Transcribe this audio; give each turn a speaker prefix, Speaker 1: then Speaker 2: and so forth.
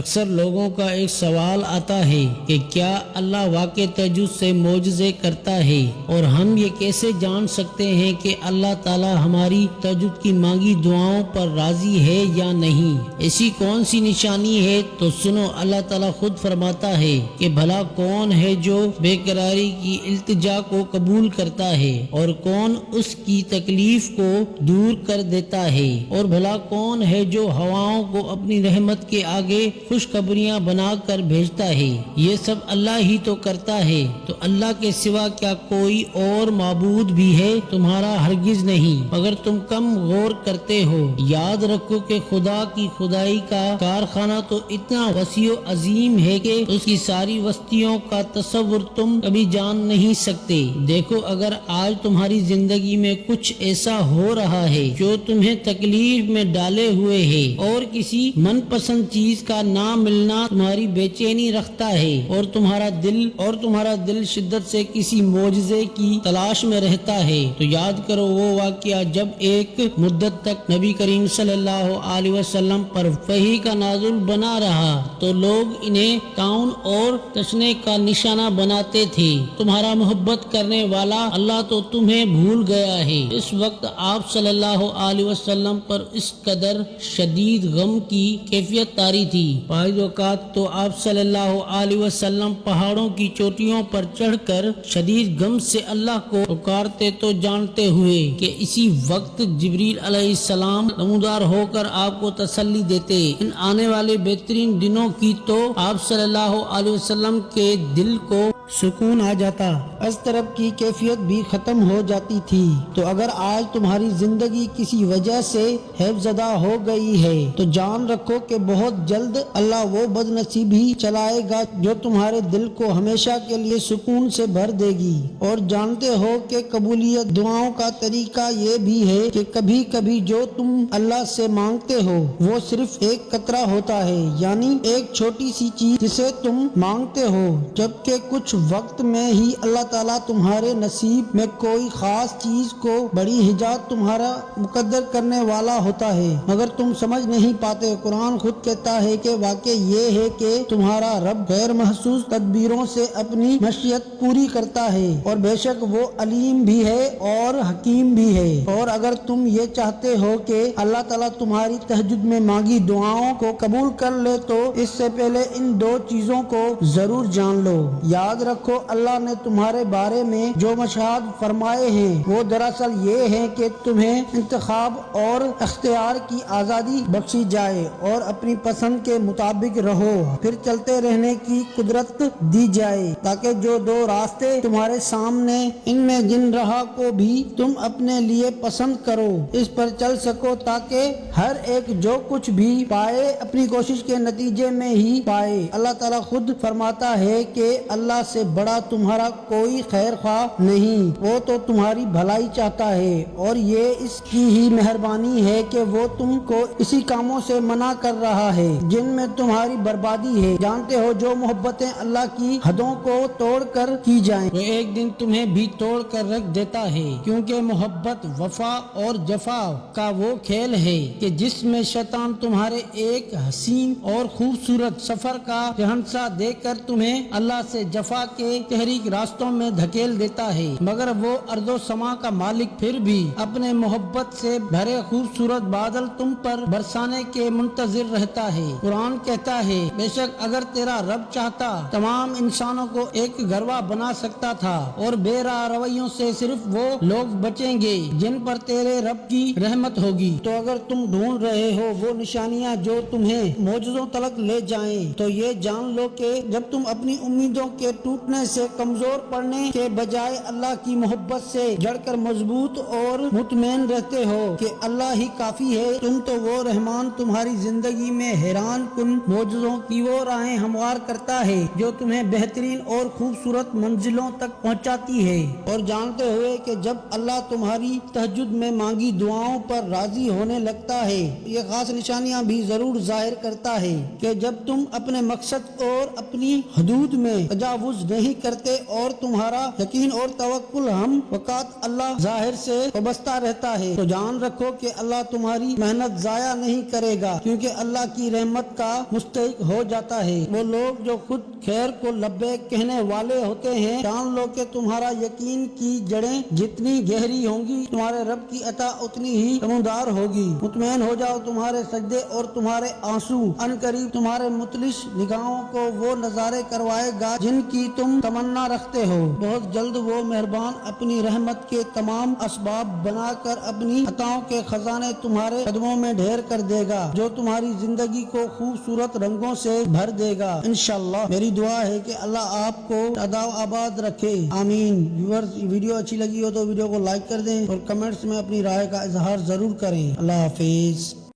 Speaker 1: اکثر لوگوں کا ایک سوال آتا ہے کہ کیا اللہ واقع تہجد سے معجزے کرتا ہے، اور ہم یہ کیسے جان سکتے ہیں کہ اللہ تعالی ہماری تہجد کی مانگی دعاؤں پر راضی ہے یا نہیں؟ ایسی کون سی نشانی ہے؟ تو سنو، اللہ تعالی خود فرماتا ہے کہ بھلا کون ہے جو بے قراری کی التجا کو قبول کرتا ہے، اور کون اس کی تکلیف کو دور کر دیتا ہے، اور بھلا کون ہے جو ہواؤں کو اپنی رحمت کے آگے خوشخبریاں بنا کر بھیجتا ہے؟ یہ سب اللہ ہی تو کرتا ہے، تو اللہ کے سوا کیا کوئی اور معبود بھی ہے؟ تمہارا ہرگز نہیں، مگر تم کم غور کرتے ہو۔ یاد رکھو کہ خدا کی خدائی کا کارخانہ تو اتنا وسیع و عظیم ہے کہ اس کی ساری وسطیوں کا تصور تم کبھی جان نہیں سکتے۔ دیکھو، اگر آج تمہاری زندگی میں کچھ ایسا ہو رہا ہے جو تمہیں تکلیف میں ڈالے ہوئے ہے، اور کسی من پسند چیز کا نہ ملنا تمہاری بے چینی رکھتا ہے، اور تمہارا دل شدت سے کسی معجزے کی تلاش میں رہتا ہے، تو یاد کرو وہ واقعہ جب ایک مدت تک نبی کریم صلی اللہ علیہ وسلم پر وحی کا نازل بنا رہا تو لوگ انہیں طاعون اور تشنے کا نشانہ بناتے تھے۔ تمہارا محبت کرنے والا اللہ تو تمہیں بھول گیا ہے۔ اس وقت آپ صلی اللہ علیہ وسلم پر اس قدر شدید غم کی کیفیت طاری تھی۔ بعض اوقات تو آپ صلی اللہ علیہ وسلم پہاڑوں کی چوٹیوں پر چڑھ کر شدید غم سے اللہ کو پکارتے، تو جانتے ہوئے کہ اسی وقت جبریل علیہ السلام نمودار ہو کر آپ کو تسلی دیتے۔ ان آنے والے بہترین دنوں کی تو آپ صلی اللہ علیہ وسلم کے دل کو سکون آ جاتا، اضطراب کی کیفیت بھی ختم ہو جاتی تھی۔ تو اگر آج تمہاری زندگی کسی وجہ سے حیف زدہ ہو گئی ہے تو جان رکھو کہ بہت جلد اللہ وہ بد نصیبی چلائے گا جو تمہارے دل کو ہمیشہ کے لیے سکون سے بھر دے گی۔ اور جانتے ہو کہ قبولیت دعاؤں کا طریقہ یہ بھی ہے کہ کبھی کبھی جو تم اللہ سے مانگتے ہو وہ صرف ایک قطرہ ہوتا ہے، یعنی ایک چھوٹی سی چیز جسے تم مانگتے ہو، جبکہ کچھ وقت میں ہی اللہ تعالیٰ تمہارے نصیب میں کوئی خاص چیز کو بڑی حجات تمہارا مقدر کرنے والا ہوتا ہے، مگر تم سمجھ نہیں پاتے۔ قرآن خود کہتا ہے کہ واقع یہ ہے کہ تمہارا رب غیر محسوس تدبیروں سے اپنی مشیت پوری کرتا ہے، اور بے شک وہ علیم بھی ہے اور حکیم بھی ہے۔ اور اگر تم یہ چاہتے ہو کہ اللہ تعالیٰ تمہاری تہجد میں مانگی دعاؤں کو قبول کر لے تو اس سے پہلے ان دو چیزوں کو ضرور جان لو۔ یاد رکھو، اللہ نے تمہارے بارے میں جو مشاہد فرمائے ہیں وہ دراصل یہ ہے کہ تمہیں انتخاب اور اختیار کی آزادی بخشی جائے، اور اپنی پسند کے مطابق رہو، پھر چلتے رہنے کی قدرت دی جائے، تاکہ جو دو راستے تمہارے سامنے ان میں جن راہ کو بھی تم اپنے لیے پسند کرو اس پر چل سکو، تاکہ ہر ایک جو کچھ بھی پائے اپنی کوشش کے نتیجے میں ہی پائے۔ اللہ تعالیٰ خود فرماتا ہے کہ اللہ سے بڑا تمہارا کوئی خیر خواہ نہیں، وہ تو تمہاری بھلائی چاہتا ہے، اور یہ اس کی ہی مہربانی ہے کہ وہ تم کو اسی کاموں سے منع کر رہا ہے جن میں تمہاری بربادی ہے۔ جانتے ہو جو محبتیں اللہ کی حدوں کو توڑ کر کی جائیں وہ ایک دن تمہیں بھی توڑ کر رکھ دیتا ہے، کیونکہ محبت وفا اور جفا کا وہ کھیل ہے کہ جس میں شیطان تمہارے ایک حسین اور خوبصورت سفر کا شہنشاہ دے کر تمہیں اللہ سے جفا کے تحریک راستوں میں دھکیل دیتا ہے، مگر وہ ارض و سما کا مالک پھر بھی اپنے محبت سے بھرے خوبصورت بادل تم پر برسانے کے منتظر رہتا ہے۔ قرآن کہتا ہے، بے شک اگر تیرا رب چاہتا تمام انسانوں کو ایک گروہ بنا سکتا تھا، اور بے راہ رویوں سے صرف وہ لوگ بچیں گے جن پر تیرے رب کی رحمت ہوگی۔ تو اگر تم ڈھونڈ رہے ہو وہ نشانیاں جو تمہیں معجزوں تلک لے جائیں، تو یہ جان لو کہ جب تم اپنی امیدوں کے ٹوٹنے سے کمزور پڑنے کے بجائے اللہ کی محبت سے جڑ کر مضبوط اور مطمئن رہتے ہو کہ اللہ ہی کافی ہے، تم تو وہ رحمان تمہاری زندگی میں حیران کن معجزوں کی وہ راہیں ہموار کرتا ہے جو تمہیں بہترین اور خوبصورت منزلوں تک پہنچاتی ہے۔ اور جانتے ہوئے کہ جب اللہ تمہاری تہجد میں مانگی دعاؤں پر راضی ہونے لگتا ہے، یہ خاص نشانیاں بھی ضرور ظاہر کرتا ہے کہ جب تم اپنے مقصد اور اپنی حدود میں تجاوز
Speaker 2: کچھ نہیں کرتے اور تمہارا یقین اور توکل ہم وقت اللہ ظاہر سے وابستہ رہتا ہے، تو جان رکھو کہ اللہ تمہاری محنت ضائع نہیں کرے گا، کیونکہ اللہ کی رحمت کا مستحق ہو جاتا ہے۔ وہ لوگ جو خود خیر کو لبیک کہنے والے ہوتے ہیں، جان لو کہ تمہارا یقین کی جڑیں جتنی گہری ہوں گی، تمہارے رب کی عطا اتنی ہی سمودار ہوگی۔ مطمئن ہو جاؤ، تمہارے سجدے اور تمہارے آنسو ان قریب تمہارے متلش نگاہوں کو وہ نظارے کروائے گا جن کی تم تمنا رکھتے ہو۔ بہت جلد وہ مہربان اپنی رحمت کے تمام اسباب بنا کر اپنی عطاؤں کے خزانے تمہارے قدموں میں ڈھیر کر دے گا، جو تمہاری زندگی کو خوبصورت رنگوں سے بھر دے گا انشاءاللہ۔ میری دعا ہے کہ اللہ آپ کو ادا و آباد رکھے، آمین۔ ویورز، ویڈیو اچھی لگی ہو تو ویڈیو کو لائک کر دیں اور کمنٹس میں اپنی رائے کا اظہار ضرور کریں۔ اللہ حافظ۔